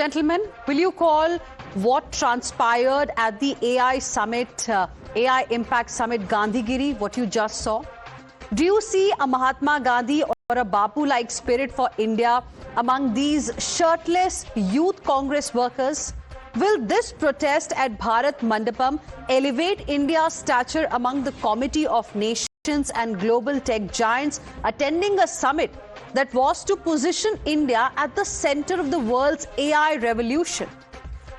Gentlemen, will you call what transpired at the AI Summit, AI Impact Summit Gandhigiri, what you just saw? Do you see a Mahatma Gandhi or a Bapu-like spirit for India among these shirtless youth Congress workers? Will this protest at Bharat Mandapam elevate India's stature among the Committee of Nations and global tech giants attending a summit that was to position India at the center of the world's AI revolution?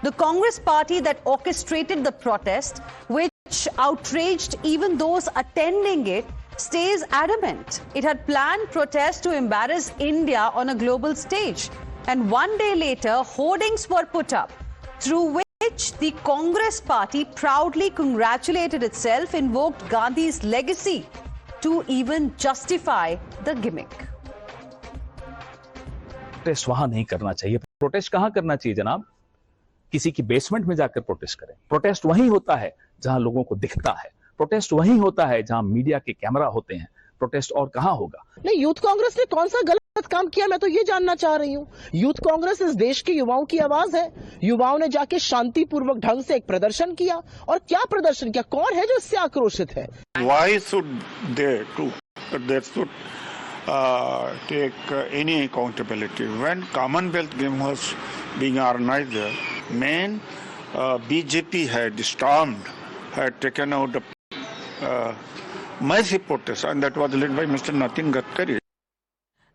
The Congress party that orchestrated the protest, which outraged even those attending it, stays adamant. It had planned protests to embarrass India on a global stage. And one day later, hoardings were put up, through which the Congress party proudly congratulated itself, invoked Gandhi's legacy to even justify the gimmick. Protest वहां नहीं करना चाहिए। Protest कहां करना चाहिए जनाब? किसी की बेसमेंट में जाकर प्रोटेस्ट करें। प्रोटेस्ट वहीं होता है जहां लोगों को दिखता है। प्रोटेस्ट वहीं होता है जहां मीडिया के कैमरा होते हैं। प्रोटेस्ट और कहां होगा? नहीं, यूथ कांग्रेस ने कौन सा गलत काम किया, मैं तो ये जानना चाह रही हूँ। यूथ कांग्रेस इस देश के युवाओं की आवाज है। युवाओं ने जाके शांतिपूर्वक ढंग से एक प्रदर्शन किया। और क्या प्रदर्शन किया? कौन है जो इससे आक्रोशित है? Why should they should take any accountability when Commonwealth Games was being organized there? Main BJP had stormed, had taken out a massive protest, and that was led by Mr. Nitin Gadkari.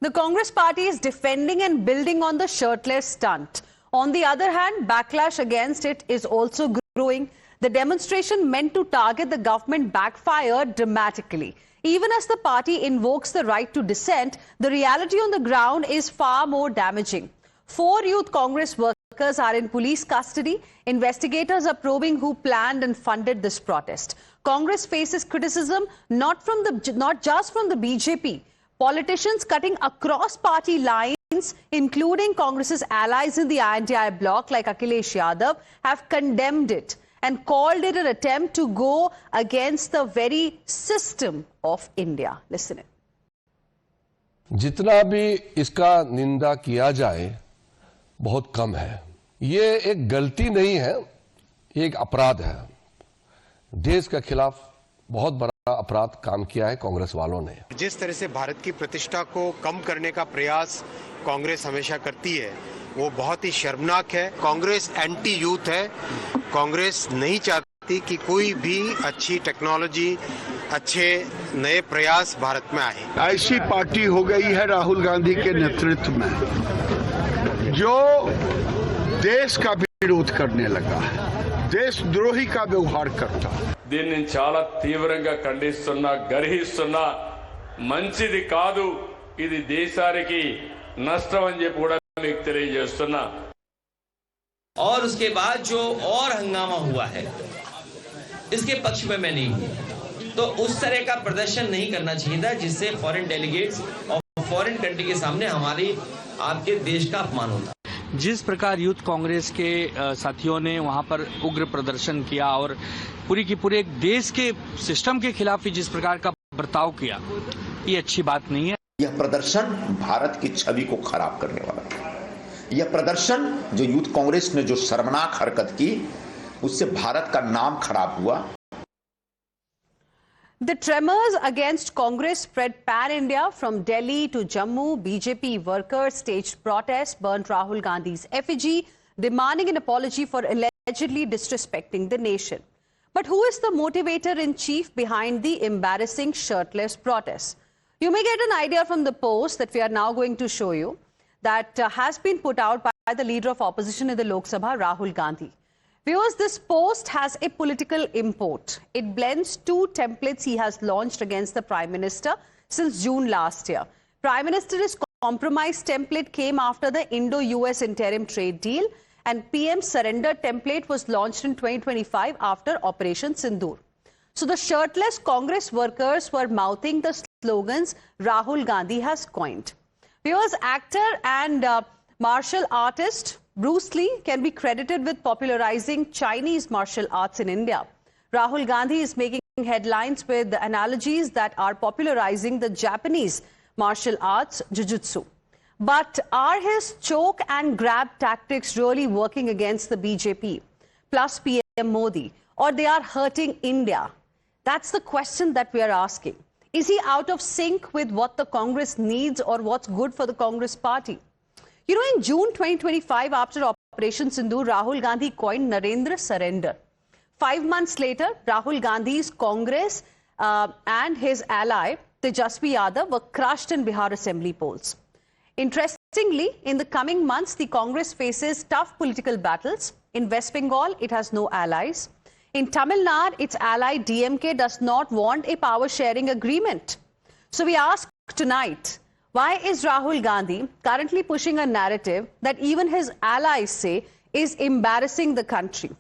The Congress party is defending and building on the shirtless stunt. On the other hand, backlash against it is also growing. The demonstration meant to target the government backfired dramatically. Even as the party invokes the right to dissent, the reality on the ground is far more damaging. 4 youth Congress workers are in police custody. Investigators are probing who planned and funded this protest. Congress faces criticism not just from the BJP. Politicians cutting across party lines, including Congress's allies in the INDI bloc like Akhilesh Yadav, have condemned it and called it an attempt to go against the very system of India. Listen in. जितना भी इसका निंदा किया जाए बहुत कम है। ये एक गलती नहीं है, ये एक अपराध है। देश के खिलाफ बहुत बड़ा अपराध काम किया है कांग्रेस वालों ने। जिस तरह से भारत की प्रतिष्ठा को कम करने का प्रयास कांग्रेस हमेशा करती है, वो बहुत ही शर्मनाक है। कांग्रेस एंटी यूथ है। कांग्रेस नहीं चाहती कि कोई भी अच्छी टेक्नोलॉजी, अच्छे नए प्रयास भारत में आए। ऐसी पार्टी हो गई है राहुल गांधी के नेतृत्व में जो देश का विरोध करने लगा है, देशद्रोही का व्यवहार करता है। దీన్ని చాలా తీవ్రంగా ఖండిస్తున్నా, గర్హిస్తున్నా, మంచిది కాదు, ఇది దేశానికి నష్టం అని చెప్పి కూడా మీకు తెలియజేస్తున్నా। और उसके बाद जो और हंगामा हुआ है, इसके पक्ष में मैं नहीं हूं। तो उस तरह का प्रदर्शन नहीं करना चाहिए था जिससे फॉरेन डेलीगेट्स और फॉरेन कंट्री के सामने हमारी आपके देश का अपमान होता। जिस प्रकार यूथ कांग्रेस के साथियों ने वहां पर उग्र प्रदर्शन किया और पूरी की पूरे एक देश के सिस्टम के खिलाफ ही जिस प्रकार का बर्ताव किया, ये अच्छी बात नहीं है। यह प्रदर्शन भारत की छवि को खराब करने वाला है। यह प्रदर्शन जो यूथ कांग्रेस ने जो शर्मनाक हरकत की, उससे भारत का नाम खराब हुआ। The tremors against Congress spread pan-India. From Delhi to Jammu, BJP workers staged protests, burnt Rahul Gandhi's effigy, demanding an apology for allegedly disrespecting the nation. But who is the motivator-in-chief behind the embarrassing shirtless protests? You may get an idea from the post that we are now going to show you that has been put out by the leader of opposition in the Lok Sabha, Rahul Gandhi. Viewers, this post has a political import. It blends 2 templates he has launched against the Prime Minister since June last year. Prime Minister's compromise template came after the Indo-US interim trade deal, and PM's surrender template was launched in 2025 after Operation Sindoor. So the shirtless Congress workers were mouthing the slogans Rahul Gandhi has coined. Viewers, actor and martial artist Bruce Lee can be credited with popularizing Chinese martial arts in India. Rahul Gandhi is making headlines with the analogies that are popularizing the Japanese martial arts, Jiu-Jitsu. But are his choke and grab tactics really working against the BJP plus PM Modi, or they are hurting India? That's the question that we are asking. Is he out of sync with what the Congress needs or what's good for the Congress party? You know, in June 2025, after Operation Sindoor, Rahul Gandhi coined Narendra Surrender. 5 months later, Rahul Gandhi's Congress and his ally, Tejasvi Yadav, were crushed in Bihar Assembly polls. Interestingly, in the coming months, the Congress faces tough political battles. In West Bengal, it has no allies. In Tamil Nadu, its ally DMK does not want a power-sharing agreement. So we ask tonight, why is Rahul Gandhi currently pushing a narrative that even his allies say is embarrassing the country?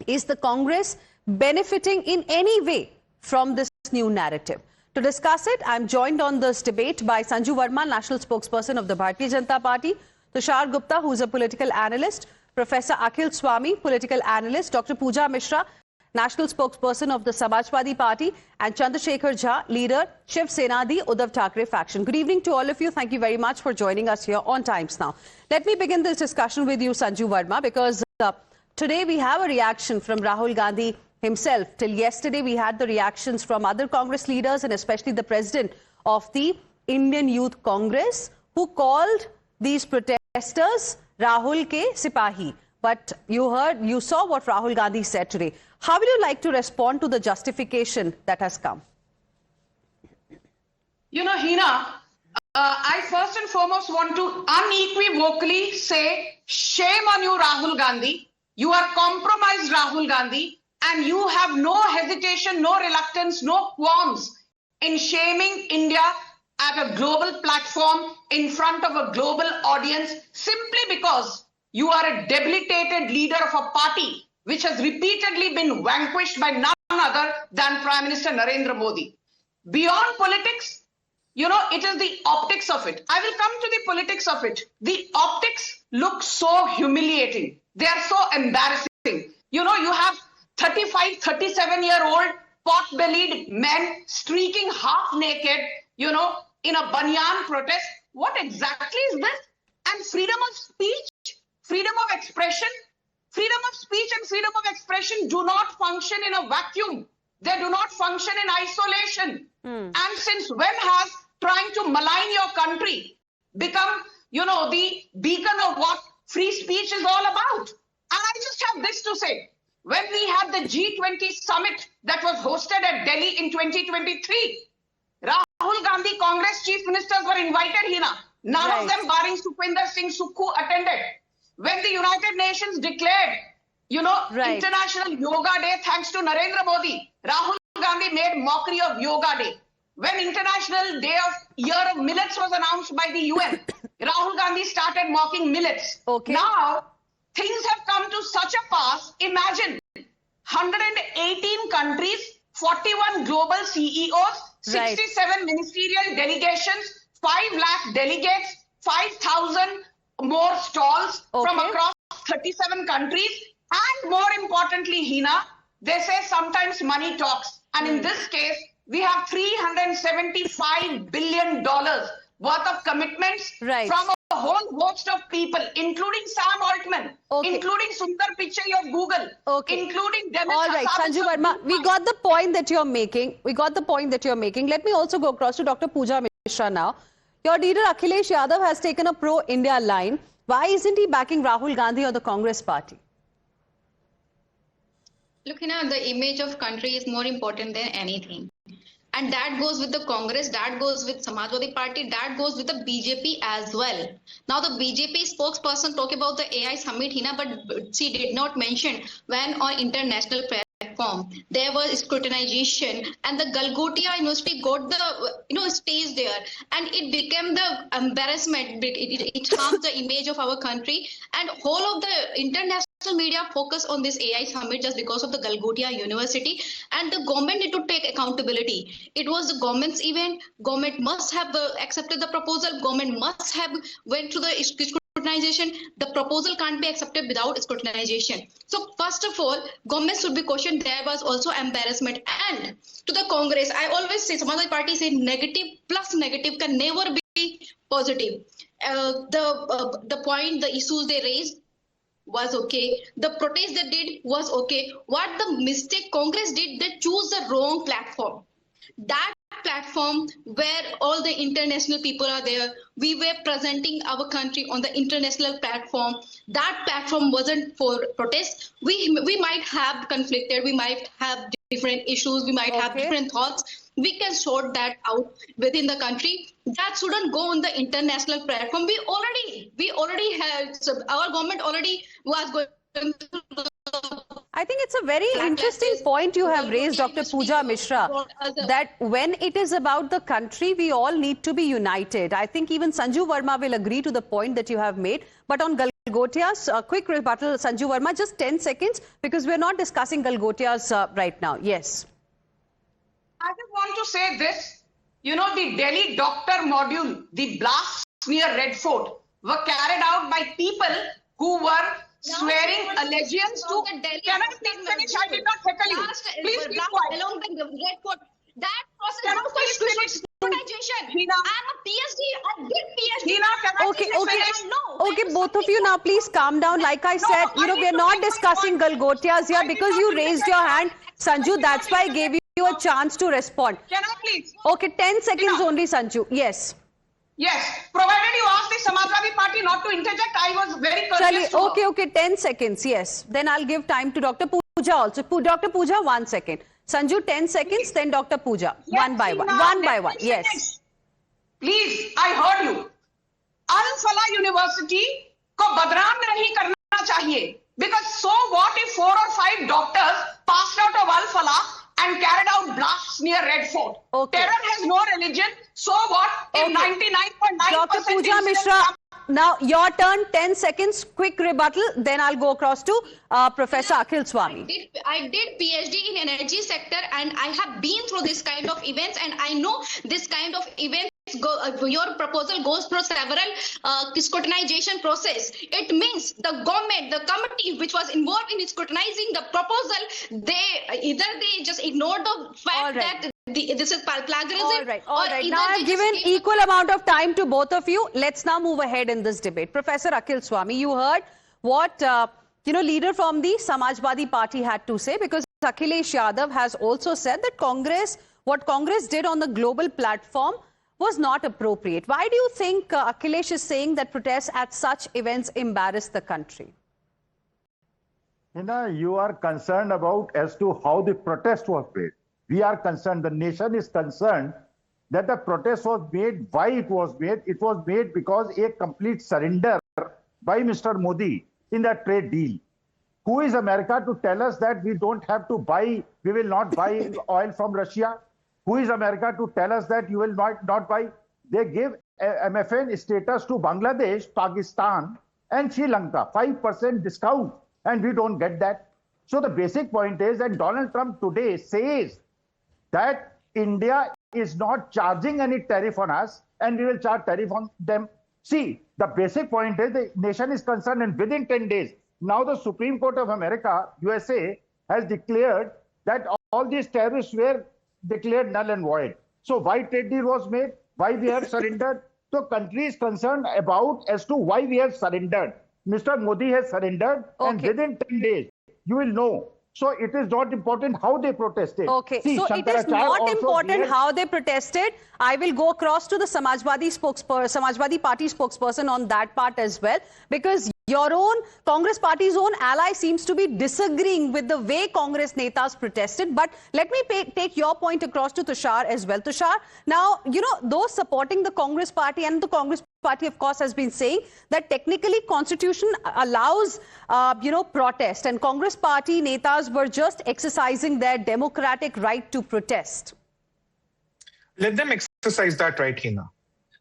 Is the Congress benefiting in any way from this new narrative? To discuss it, I'm joined on this debate by Sanju Verma, National Spokesperson of the Bharatiya Janata Party, Tushar Gupta, who's a political analyst, Professor Akhil Swami, political analyst, Dr. Pooja Mishra, National Spokesperson of the Samajwadi Party, and Chandrasekhar Jha, leader, Shiv Sena, the Uddhav Thackeray faction. Good evening to all of you. Thank you very much for joining us here on Times Now. Let me begin this discussion with you, Sanju Verma, because today we have a reaction from Rahul Gandhi himself. Till yesterday, we had the reactions from other Congress leaders and especially the president of the Indian Youth Congress, who called these protesters Rahul ke Sipahi. But you saw what Rahul Gandhi said today. How would you like to respond to the justification that has come? You know, Hina, I first and foremost want to unequivocally say, shame on you, Rahul Gandhi. You are compromised, Rahul Gandhi, and you have no hesitation, no reluctance, no qualms in shaming India at a global platform in front of a global audience simply because you are a debilitated leader of a party which has repeatedly been vanquished by none other than Prime Minister Narendra Modi. Beyond politics, you know, it is the optics of it. I will come to the politics of it. The optics look so humiliating. They are so embarrassing. You know, you have 35, 37-year-old pot-bellied men streaking half naked, you know, in a banyan protest. What exactly is this? And freedom of speech, freedom of expression, freedom of speech and freedom of expression do not function in a vacuum. They do not function in isolation. And since when has trying to malign your country become, you know, the beacon of what free speech is all about? And I just have this to say. When we had the G20 summit that was hosted at Delhi in 2023, Rahul Gandhi Congress chief ministers were invited, Hina. None of them, barring Sukhwinder Singh Sukhu, attended. When the United Nations declared, you know, International Yoga Day thanks to Narendra Modi, Rahul Gandhi made mockery of Yoga Day. When International Year of Millets was announced by the UN, Rahul Gandhi started mocking millets. Now, things have come to such a pass. Imagine 118 countries, 41 global CEOs, 67 ministerial delegations, 5 lakh delegates, 5,000 more stalls from across 37 countries. And more importantly, Hina, they say sometimes money talks. And in this case, we have $375 billion worth of commitments from a whole host of people, including Sam Altman, including Sundar Pichai of Google, including Demis All right, Sanju Verma, we got the point that you're making. Let me also go across to Dr. Pooja Mishra now. Your leader Akhilesh Yadav has taken a pro-India line. Why isn't he backing Rahul Gandhi or the Congress party? Look, you know, the image of country is more important than anything. And that goes with the Congress, that goes with Samajwadi Party, that goes with the BJP as well. Now, the BJP spokesperson talked about the AI summit, Hina, but she did not mention when on international platform there was scrutinization and the Galgotia University got the stage there, and it became the embarrassment. It harmed the image of our country, and whole of the international media focus on this AI summit just because of the Galgotia University, and the government need to take accountability. It was the government's event. Government must have accepted the proposal. Government must have went through the scrutinization. The proposal can't be accepted without scrutinization. So first of all, government should be questioned. There was also embarrassment. And to the Congress, I always say, Samajwadi Party say negative plus negative can never be positive. the issues they raised was okay. The protest they did was okay. What the mistake Congress did, they choose the wrong platform. That platform where all the international people are there, we were presenting our country on the international platform. That platform wasn't for protest. We might have conflicted, we might have different issues, we might have different thoughts. We can sort that out within the country. That shouldn't go on the international platform. We already had, so our government already was going to. I think it's a very interesting point you have raised, Dr. Pooja Mishra, that when it is about the country, we all need to be united. I think even Sanju Verma will agree to the point that you have made. But on Galgotias, a quick rebuttal, Sanju Verma, just 10 seconds, because we're not discussing Galgotias right now. Yes. I just want to say this. You know, the Delhi doctor module, the blasts near Red Fort were carried out by people who were swearing allegiance to. Can I please finish? I did not heckle you. Please be quiet. Along the Red Fort. That process Can I was please finish? scrutinization. I'm a PhD. I did PhD. Hina, can I Okay, please okay. finish? Okay, both of you now please calm down. Like I said, you know, we're not discussing Galgotias here because you raised your hand. Sanju, that's why I gave you a chance to respond. Can I please? Okay, 10 seconds only, Sanju. Yes. Yes. Provided you ask the Samajwadi Party not to interject, I was very courteous to her. Okay, 10 seconds, yes. Then I'll give time to Dr. Pooja also. Dr. Pooja, 1 second. Sanju, 10 seconds, then Dr. Pooja. Yes, one by one. Hina, One by let one, me yes. finish. Please, I heard you. Al-Falah University को बदनाम नहीं करना चाहिए. Because so what if 4 or 5 doctors passed out of Al-Falah and carried out blasts near Red Fort? Okay. Terror has no religion. So what if 99.9% Dr. Pooja Mishra, now your turn, 10 seconds, quick rebuttal, then I'll go across to Professor Akhil Swami. I did PhD in energy sector and I have been through this kind of events and I know this kind of events your proposal goes through several scrutinization process. It means the government, the committee which was involved in scrutinizing the proposal, they just ignored the fact that this is plagiarism. All right. Now I've given equal amount of time to both of you. Let's now move ahead in this debate. Professor Akhil Swami, you heard what leader from the Samajwadi Party had to say, because Akhilesh Yadav has also said that what Congress did on the global platform was not appropriate. Why do you think Akhilesh is saying that protests at such events embarrass the country? You are concerned about as to how the protest was made. We are concerned, the nation is concerned that the protest was made, why it was made. It was made because a complete surrender by Mr. Modi in the trade deal. Who is America to tell us that we don't have to buy, we will not buy oil from Russia? Who is America to tell us that you will not buy? They give MFN status to Bangladesh, Pakistan and Sri Lanka, 5% discount, and we don't get that. So the basic point is that Donald Trump today says that India is not charging any tariff on us and we will charge tariff on them. See, the basic point is the nation is concerned, and within 10 days, now the Supreme Court of America, USA, has declared that all these tariffs were declared null and void. So why trade deal was made? Why we have surrendered? So country is concerned about as to why we have surrendered. Mr. Modi has surrendered, and within 10 days, you will know. So it is not important how they protested. Okay, See, so it is not important how they protested. I will go across to the Samajwadi Party spokesperson on that part as well, because your own Congress party's own ally seems to be disagreeing with the way Congress netas protested. But let me take your point across to Tushar as well. Tushar, now, those supporting the Congress party, and the Congress party, of course, has been saying that technically Constitution allows, protest, and Congress party netas were just exercising their democratic right to protest. Let them exercise that right, Hina.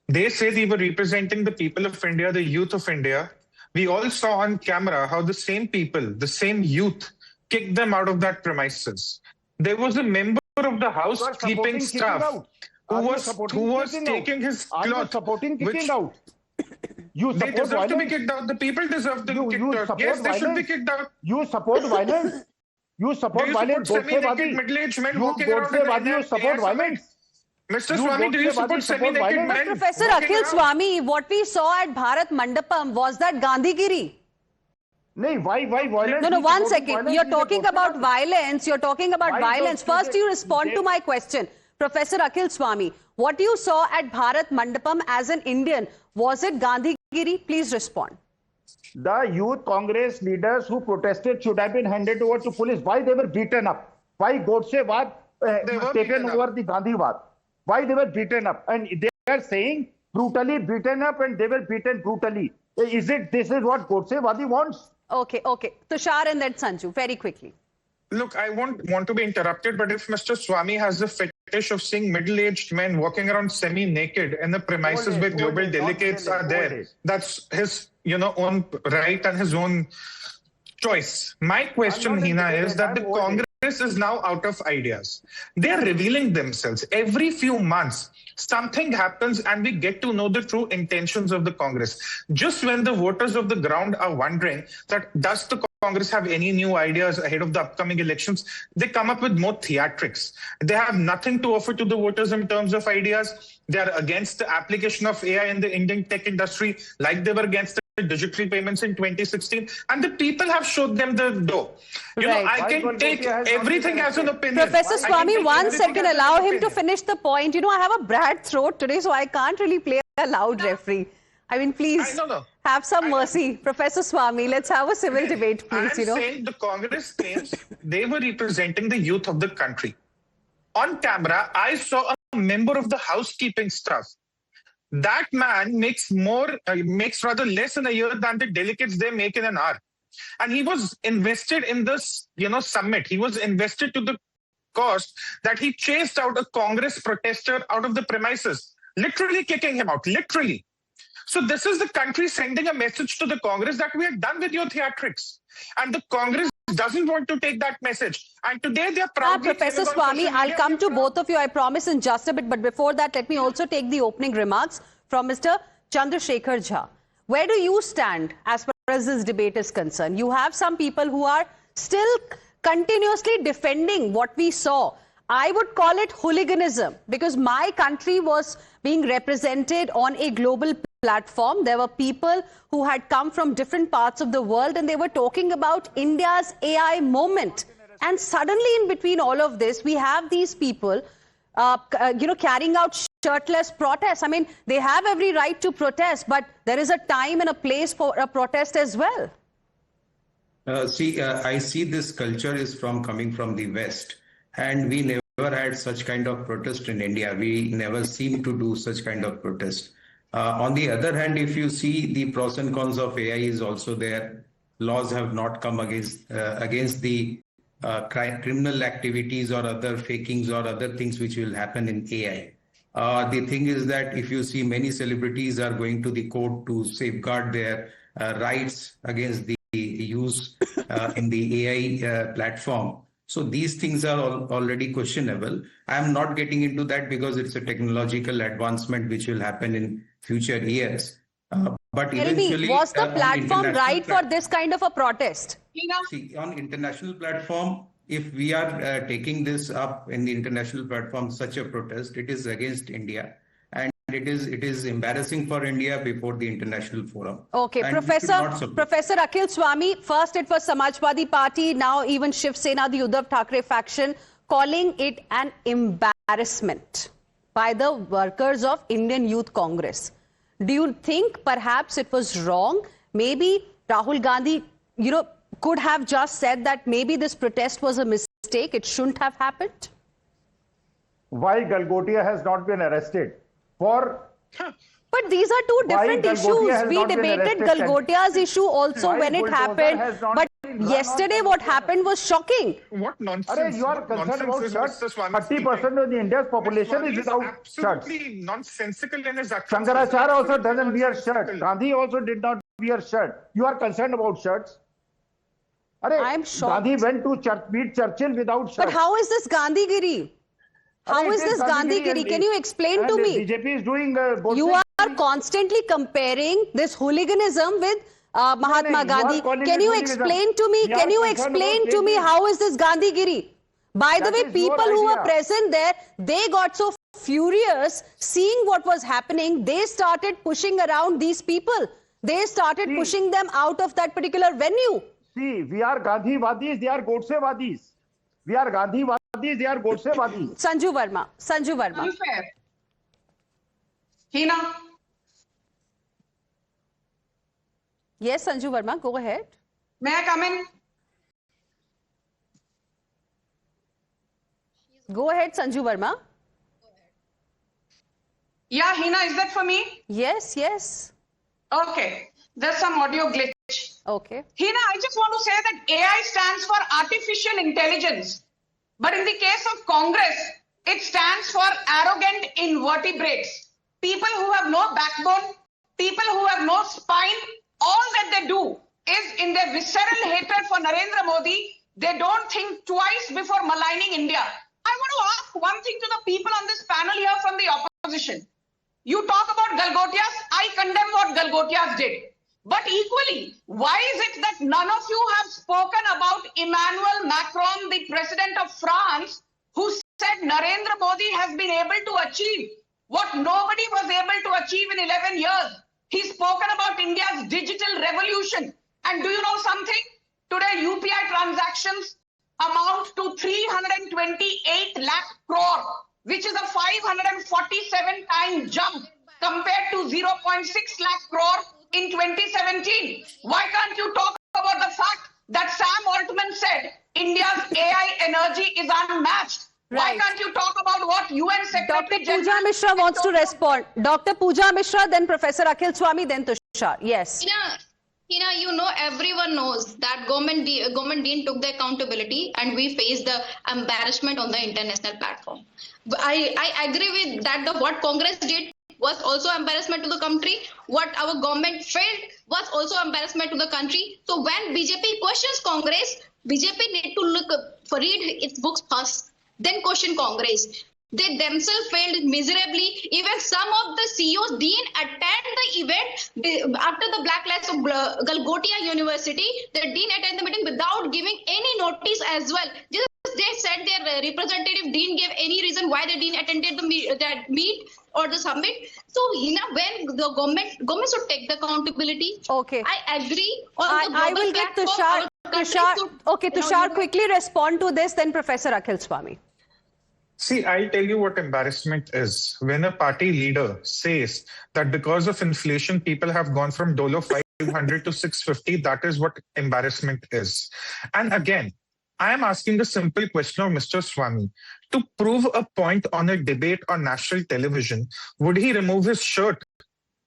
They say they were representing the people of India, the youth of India. We all saw on camera how the same people, the same youth, kicked them out of that premises. There was a member of the House keeping staff who was taking his cloth. Supporting kicking out. They deserve to be kicked out. The people deserve to be kicked out. Yes, they should be kicked out. You support violence. You support violence. Semi-naked middle-aged men walking around in you support violence. Mr. Swami, do you support semi-naked men? But Professor walking Akhil around? Swami, what we saw at Bharat Mandapam, was that Gandhigiri? No, why violence? No, He's one supporting second. violence, You're he's talking supporting about violence. violence. You're talking about Why violence. don't First, you respond to my question. Professor Akhil Swami, what you saw at Bharat Mandapam as an Indian, was it Gandhigiri? Please respond. The youth Congress leaders who protested should have been handed over to police. Why they were beaten up? Why Godse Wad taken beaten over the Gandhi Wad? Why they were beaten up? And they are saying brutally beaten up, and they were beaten brutally. This is what Godse Wadi wants? Okay. Tushar and then Sanju, very quickly. Look, I won't want to be interrupted, but if Mr. Swami has the fetish of seeing middle-aged men walking around semi-naked in the premises where global delegates are there, that's his, own right and his own choice. My question, Hina, is that the Congress is now out of ideas. They're revealing themselves. Every few months, something happens and we get to know the true intentions of the Congress. Just when the voters of the ground are wondering that does the Congress have any new ideas ahead of the upcoming elections, they come up with more theatrics. They have nothing to offer to the voters in terms of ideas. They are against the application of AI in the Indian tech industry, like they were against the digital payments in 2016, and the people have showed them the door. I can take everything as an opinion. Professor Swami, 1 second, allow him to finish the point. I have a bad throat today, so I can't really play a loud referee. I mean, please have some mercy. Professor Swami, let's have a civil debate, please. I'm saying the Congress claims they were representing the youth of the country. On camera, I saw a member of the housekeeping staff. That man makes rather less in a year than the delegates they make in an hour. And he was invested in this, summit. He was invested to the cost that he chased out a Congress protester out of the premises, literally kicking him out, literally. So this is the country sending a message to the Congress that we are done with your theatrics. And the Congress doesn't want to take that message. And today they are proudly... Professor Swami, I'll come to both of you, I promise, in just a bit. But before that, let me also take the opening remarks from Mr. Chandrasekhar Jha. Where do you stand as far as this debate is concerned? You have some people who are still continuously defending what we saw. I would call it hooliganism, because my country was being represented on a global platform. There were people who had come from different parts of the world, and they were talking about India's AI moment. And suddenly, in between all of this, we have these people, carrying out shirtless protests. I mean, they have every right to protest, but there is a time and a place for a protest as well. I see this culture is coming from the West, and we never had such kind of protest in India. We never seem to do such kind of protest. On the other hand, if you see, the pros and cons of AI is also there. Laws have not come against the criminal activities or other fakings or other things which will happen in AI. The thing is that if you see, many celebrities are going to the court to safeguard their rights against the use in the AI platform. So these things are already questionable. I am not getting into that because it's a technological advancement which will happen in future years. But eventually, was the platform right for this kind of a protest? See, on international platform, if we are taking this up in the international platform, such a protest, it is against India. And it is embarrassing for India before the international forum. Okay, and Professor Akhil Swami, first it was Samajwadi Party, now even Shiv Sena, the Uddhav Thackeray faction, calling it an embarrassment by the workers of Indian Youth Congress. Do you think perhaps it was wrong? Maybe Rahul Gandhi, could have just said that maybe this protest was a mistake, it shouldn't have happened? Why Galgotia has not been arrested? But these are two different issues. We debated Galgotia's issue also when it happened. But yesterday what happened was shocking. What nonsense. You are concerned about shirts? 30% of the India's population is without shirts. Absolutely nonsensical in his actions. Shankaracharya also doesn't wear shirt. Gandhi also did not wear shirt. You are concerned about shirts? I am shocked. Gandhi went to meet Churchill without shirt. But how is this Gandhigiri? How is this Gandhigiri? Can you explain to me? BJP is doing both. You are constantly comparing this hooliganism with Mahatma Gandhi. Can you explain to me? Can you explain to me how is this Gandhigiri? By the way, people who were present there, they got so furious seeing what was happening. They started pushing around these people. They started pushing them out of that particular venue. See, we are Gandhiwadis, they are Godsewadis. We are Gandhiwadis, they are Godsewadis. Sanju Verma. Unfair. Hina. Yes, Sanju Verma, go ahead. May I come in? Go ahead, Sanju Verma. Yeah, Hina, is that for me? Yes, yes. Okay. There's some audio glitch. Okay. Hina, I just want to say that AI stands for artificial intelligence. But in the case of Congress, it stands for arrogant invertebrates. People who have no backbone, people who have no spine, all that they do is in their visceral hatred for Narendra Modi, they don't think twice before maligning India. I want to ask one thing to the people on this panel here from the opposition. You talk about Galgotias, I condemn what Galgotias did. But equally, why is it that none of you have spoken about Emmanuel Macron, the president of France, who said Narendra Modi has been able to achieve what nobody was able to achieve in 11 years? He's spoken about India's digital revolution. And do you know something? Today, UPI transactions amount to 328 lakh crore, which is a 547 time jump compared to 0.6 lakh crore in 2017. Why can't you talk about the fact that Sam Altman said India's AI energy is unmatched? Why can't you talk about what UN Secretary Dr. Pooja Mishra wants to respond. Dr. Pooja Mishra, then Professor Akhil Swami, then Tushar. Yes. Hina, you know, everyone knows that government didn't took the accountability and we faced the embarrassment on the international platform. I agree with that. What Congress did was also embarrassment to the country. What our government failed was also embarrassment to the country. So when BJP questions Congress, BJP need to read its books first, then question Congress. They themselves failed miserably. Even some of the CEOs didn't attend the event after the blacklist of Galgotia University. They didn't attend the meeting without giving any notice as well. Just they said their representative didn't give any reason why they didn't attend that meet or the summit. So, Hina, when the government should take the accountability. Okay. I agree. I will get Tushar. Okay, Tushar, quickly respond to this, then Professor Akhil Swami. See, I'll tell you what embarrassment is. When a party leader says that because of inflation, people have gone from Dolo 500 to 650, that is what embarrassment is. And again, I am asking a simple question of Mr. Swami. To prove a point on a debate on national television, would he remove his shirt?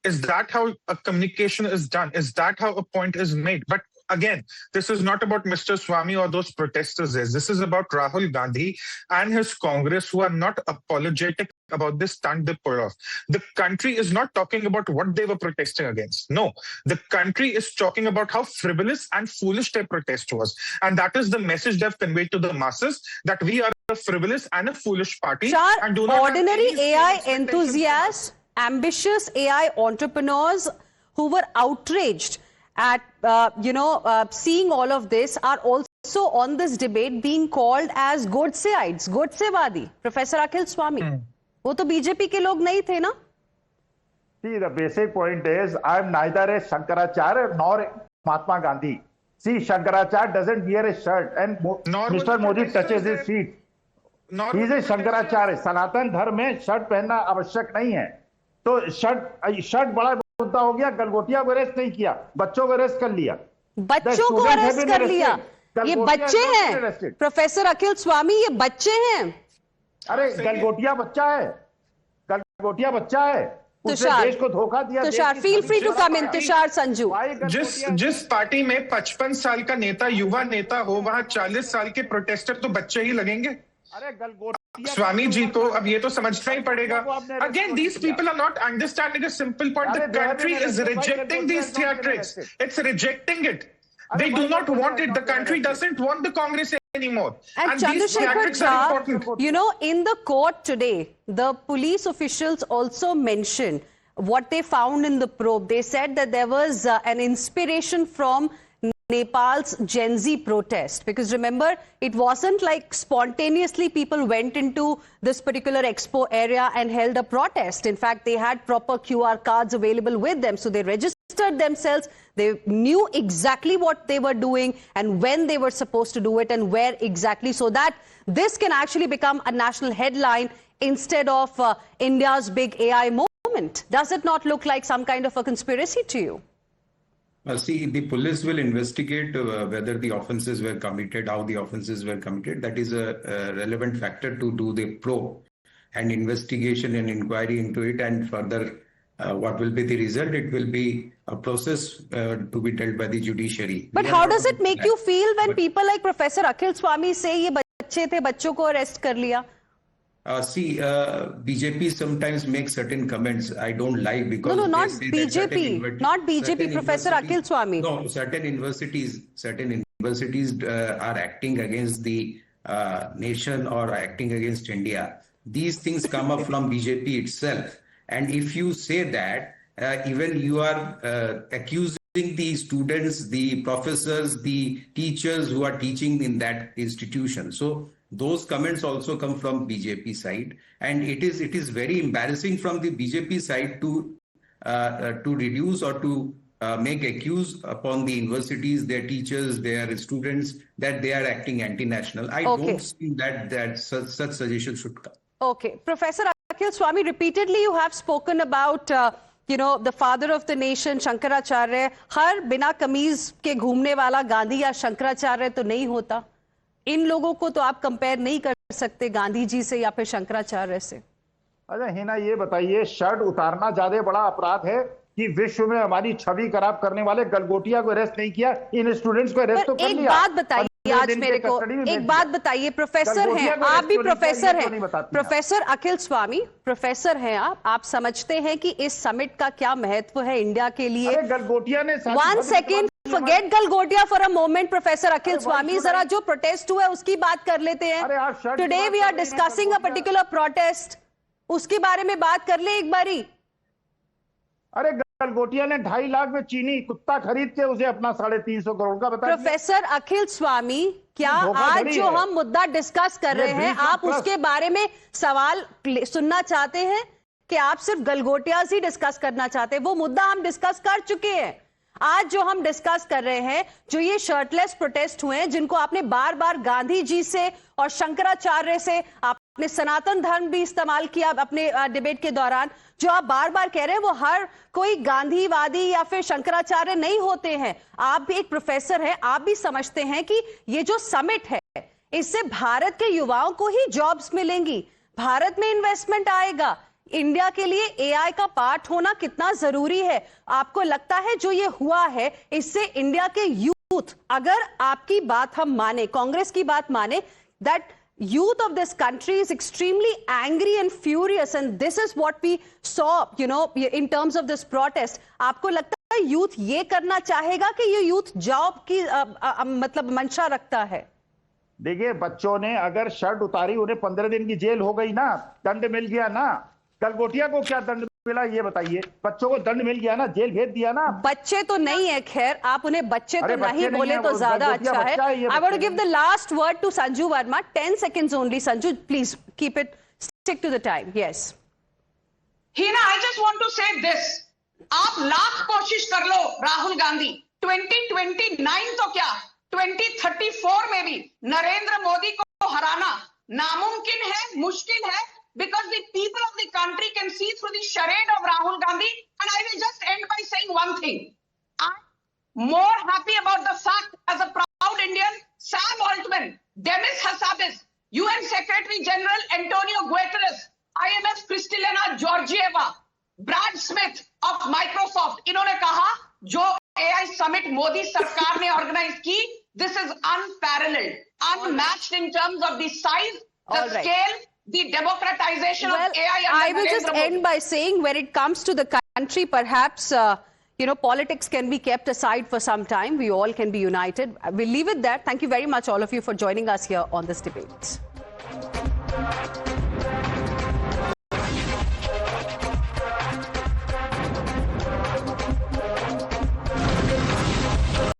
Is that how a communication is done? Is that how a point is made? But again, this is not about Mr. Swami or those protesters. This is about Rahul Gandhi and his Congress who are not apologetic about this stunt they pulled off. The country is not talking about what they were protesting against. No, the country is talking about how frivolous and foolish their protest was. And that is the message they've conveyed to the masses, that we are a frivolous and a foolish party. And do not ordinary AI enthusiasts, ambitious AI entrepreneurs who were outraged at seeing all of this are also on this debate being called as Godseites, Godsewadi. Professor Akhil Swami, वो तो BJP के लोग नहीं थे ना? See, the basic point is, I am neither a Shankaracharya nor a Mahatma Gandhi. See, Shankaracharya doesn't wear a shirt and Mr. Modi touches his feet. He is a Shankaracharya. सनातन धर्म में shirt पहनना आवश्यक नहीं है. तो shirt बड़ा मुद्दा हो गया. गलगोटिया को अरेस्ट नहीं किया, बच्चों को अरेस्ट कर लिया. बच्चों को अरेस्ट कर लिया. ये बच्चे हैं प्रोफेसर अखिल स्वामी, ये बच्चे हैं. अरे गलगोटिया बच्चा है, गलगोटिया बच्चा है. उसने देश को धोखा दिया. Tushar, feel free to come in. Tushar, Sanju. जिस पार्टी में 55 साल का नेता युवा नेता हो, वहां 40 साल के प्रोटेस्टर तो बच्चे ही लगेंगे. अरे गलगोटिया स्वामी जी को अब ये तो समझना ही पड़ेगा. Again, these people are not understanding a simple point. The country is rejecting these theatrics. It's rejecting it. They do not want it. The country doesn't want the Congress anymore. And these theatrics are important. You know, in the court today, the police officials also mentioned what they found in the probe. They said that there was an inspiration from Nepal's Gen Z protest? Because remember, it wasn't like spontaneously people went into this particular expo area and held a protest. In fact, they had proper QR cards available with them. So they registered themselves. They knew exactly what they were doing and when they were supposed to do it and where exactly, so that this can actually become a national headline instead of India's big AI moment. Does it not look like some kind of a conspiracy to you? See, the police will investigate whether the offences were committed, how the offences were committed. That is a relevant factor to do the probe and investigation and inquiry into it, and further what will be the result. It will be a process to be dealt by the judiciary. But how does it make you feel when people like Professor Akhil Swami say ye bachche the, bachchon ko arrest kar liya? BJP sometimes makes certain comments I don't like, because no, not BJP, not BJP, Professor Akhil Swami. No, certain universities are acting against the nation or acting against India. These things come up from BJP itself, and if you say that, even you are accusing the students, the professors, the teachers who are teaching in that institution. So those comments also come from BJP side, and it is very embarrassing from the BJP side to reduce or to make accuse upon the universities, their teachers, their students, that they are acting anti-national. I don't think that such suggestion should come. Okay, Professor Akhil Swami, repeatedly you have spoken about the father of the nation, Shankaracharya. हर बिना कमीज के घूमने वाला गांधी या शंकराचार्य तो नहीं होता. इन लोगों को तो आप कंपेयर नहीं कर सकते गांधी जी से या फिर शंकराचार्य से. अच्छा हिना, ये बताइए, शर्ट उतारना ज्यादा बड़ा अपराध है कि विश्व में हमारी छवि खराब करने वाले गलगोटिया को अरेस्ट नहीं किया, इन स्टूडेंट्स को अरेस्ट तो कर लिया. एक बात बताइए आज मेरे को, एक बात बताइए, प्रोफेसर हैं आप, भी प्रोफेसर हैं, प्रोफेसर अखिल स्वामी, प्रोफेसर हैं आप समझते हैं कि इस समिट का क्या महत्व है इंडिया के लिए? गलगोटिया ने 1 second, forget Galgotia for a moment. Professor Akhil Swami, जरा जो प्रोटेस्ट हुआ है उसकी बात कर लेते हैं. Today we are discussing a particular protest, उसके बारे में बात कर ले एक बारी. अरे गलगोटिया ने 2.5 लाख में चीनी कुत्ता खरीद के उसे अपना 350 करोड़ का बता. प्रोफेसर अखिल स्वामी, क्या आज जो हम मुद्दा डिस्कस कर रहे हैं, आप उसके बारे में सवाल सुनना चाहते हैं कि आप सिर्फ गलगोटिया ही डिस्कस करना चाहते हैं? वो मुद्दा हम डिस्कस कर चुके हैं. आज जो हम डिस्कस कर रहे हैं, जो ये शर्टलेस प्रोटेस्ट हुए हैं, जिनको आपने बार बार गांधी जी से और शंकराचार्य से, आपने सनातन धर्म भी इस्तेमाल किया अपने डिबेट के दौरान, जो आप बार बार कह रहे हैं वो हर कोई गांधीवादी या फिर शंकराचार्य नहीं होते हैं. आप भी एक प्रोफेसर हैं, आप भी समझते हैं कि ये जो समिट है, इससे भारत के युवाओं को ही जॉब्स मिलेंगी, भारत में इन्वेस्टमेंट आएगा. इंडिया के लिए एआई का पार्ट होना कितना जरूरी है. आपको लगता है जो ये हुआ है, इससे इंडिया के यूथ, अगर आपकी बात हम माने, कांग्रेस की बात माने, that youth of this country is extremely angry and furious, and this is what we saw, in terms of this protest. आपको लगता है यूथ ये करना चाहेगा कि ये यूथ जॉब की मतलब मंशा रखता है? देखिए, बच्चों ने अगर शर्ट उतारी, उन्हें 15 दिन की जेल हो गई ना, दंड मिल गया ना. गलगोटिया को क्या दंड मिला ये बताइए? बच्चों को दंड मिल गया ना, जेल भेज दिया ना. बच्चे तो नहीं है, खैर आप उन्हें बच्चे तो नहीं बोले तो ज्यादा अच्छा है. I want to give the last word to Sanju Verma. 10 seconds only. Sanju, please keep it, stick to the time. Yes Heena, I just want to say this. आप लाख कोशिश कर लो राहुल गांधी, 2029 तो क्या 2034 में भी नरेंद्र मोदी को हराना नामुमकिन है, मुश्किल है. Because the people of the country can see through the charade of Rahul Gandhi. And I will just end by saying one thing. I'm more happy about the fact, as a proud Indian, Sam Altman, Demis Hassabis, UN Secretary General Antonio Guterres, IMF Kristalina Georgieva, Brad Smith of Microsoft, इन्होंने कहा जो AI summit Modi सरकार ने organize की, this is unparalleled, unmatched in terms of the size, the scale, the democratization of AI. I will just end by saying, when it comes to the country, perhaps politics can be kept aside for some time. We all can be united. We'll leave it there. Thank you very much, all of you, for joining us here on this debate.